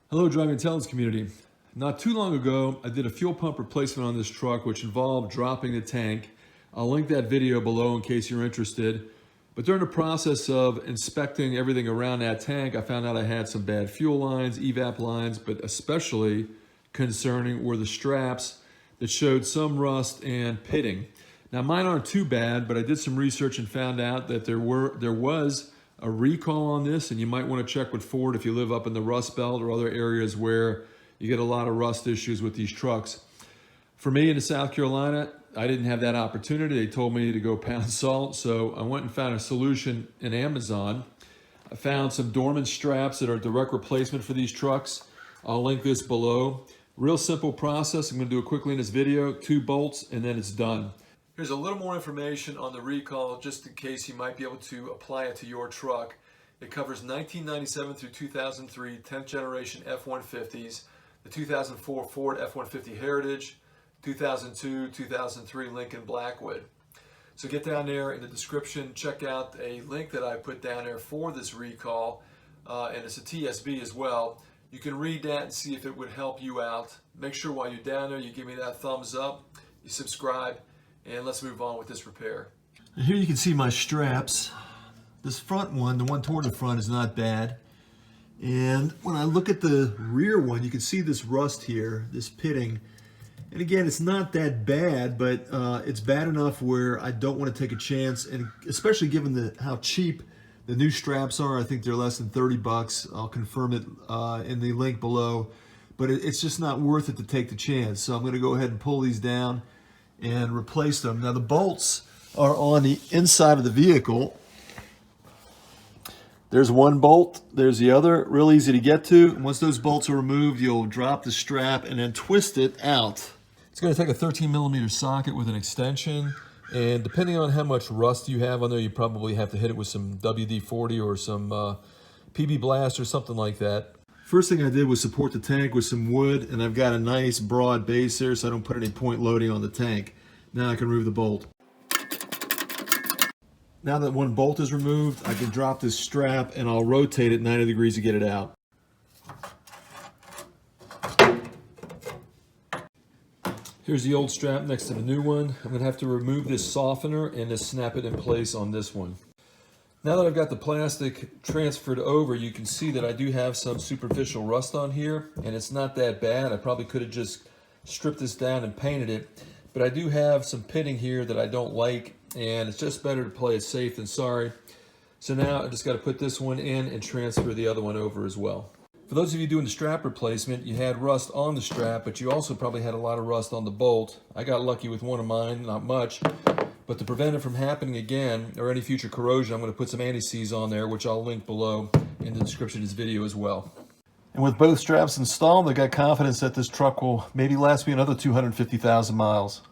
Hello, driving intelligence community. Not too long ago, I did a fuel pump replacement on this truck, which involved dropping the tank. I'll link that video below in case you're interested. But during the process of inspecting everything around that tank, I found out I had some bad fuel lines, evap lines, but especially concerning were the straps that showed some rust and pitting. Now mine aren't too bad, but I did some research and found out that there was a recall on this, and you might want to check with Ford if you live up in the Rust Belt or other areas where you get a lot of rust issues with these trucks. For me in South Carolina, I didn't have that opportunity. They told me to go pound salt, so I went and found a solution in Amazon. I found some Dorman straps that are a direct replacement for these trucks. I'll link this below. Real simple process. I'm going to do it quickly in this video. 2 bolts and then it's done. Here's a little more information on the recall just in case you might be able to apply it to your truck. It covers 1997 through 2003 10th generation F150s, the 2004 Ford F150 Heritage, 2002, 2003 Lincoln Blackwood. So get down there in the description, check out a link that I put down there for this recall, and it's a TSB as well. You can read that and see if it would help you out. Make sure while you're down there you give me that thumbs up, you subscribe, and let's move on with this repair. Here you can see my straps. This front one, the one toward the front, is not bad. And when I look at the rear one, you can see this rust here, this pitting. And again, it's not that bad, but it's bad enough where I don't want to take a chance, and especially given how cheap the new straps are. I think they're less than 30 bucks. I'll confirm it in the link below. But it's just not worth it to take the chance. So I'm going to go ahead and pull these down and replace them. Now the bolts are on the inside of the vehicle. There's one bolt, there's the other, real easy to get to. And once those bolts are removed, you'll drop the strap and then twist it out. It's going to take a 13mm socket with an extension, and depending on how much rust you have on there, you probably have to hit it with some WD-40 or some PB Blast or something like that. First thing I did was support the tank with some wood, and I've got a nice broad base here so I don't put any point loading on the tank. Now I can remove the bolt. Now that one bolt is removed, I can drop this strap and I'll rotate it 90 degrees to get it out. Here's the old strap next to the new one. I'm going to have to remove this softener and just snap it in place on this one. Now that I've got the plastic transferred over, you can see that I do have some superficial rust on here, and it's not that bad. I probably could have just stripped this down and painted it, but I do have some pitting here that I don't like, and it's just better to play it safe than sorry. So now I just got to put this one in and transfer the other one over as well. For those of you doing the strap replacement, you had rust on the strap, but you also probably had a lot of rust on the bolt. I got lucky with one of mine, not much. But to prevent it from happening again, or any future corrosion, I'm going to put some anti-seize on there, which I'll link below in the description of this video as well. And with both straps installed, I got confidence that this truck will maybe last me another 250,000 miles.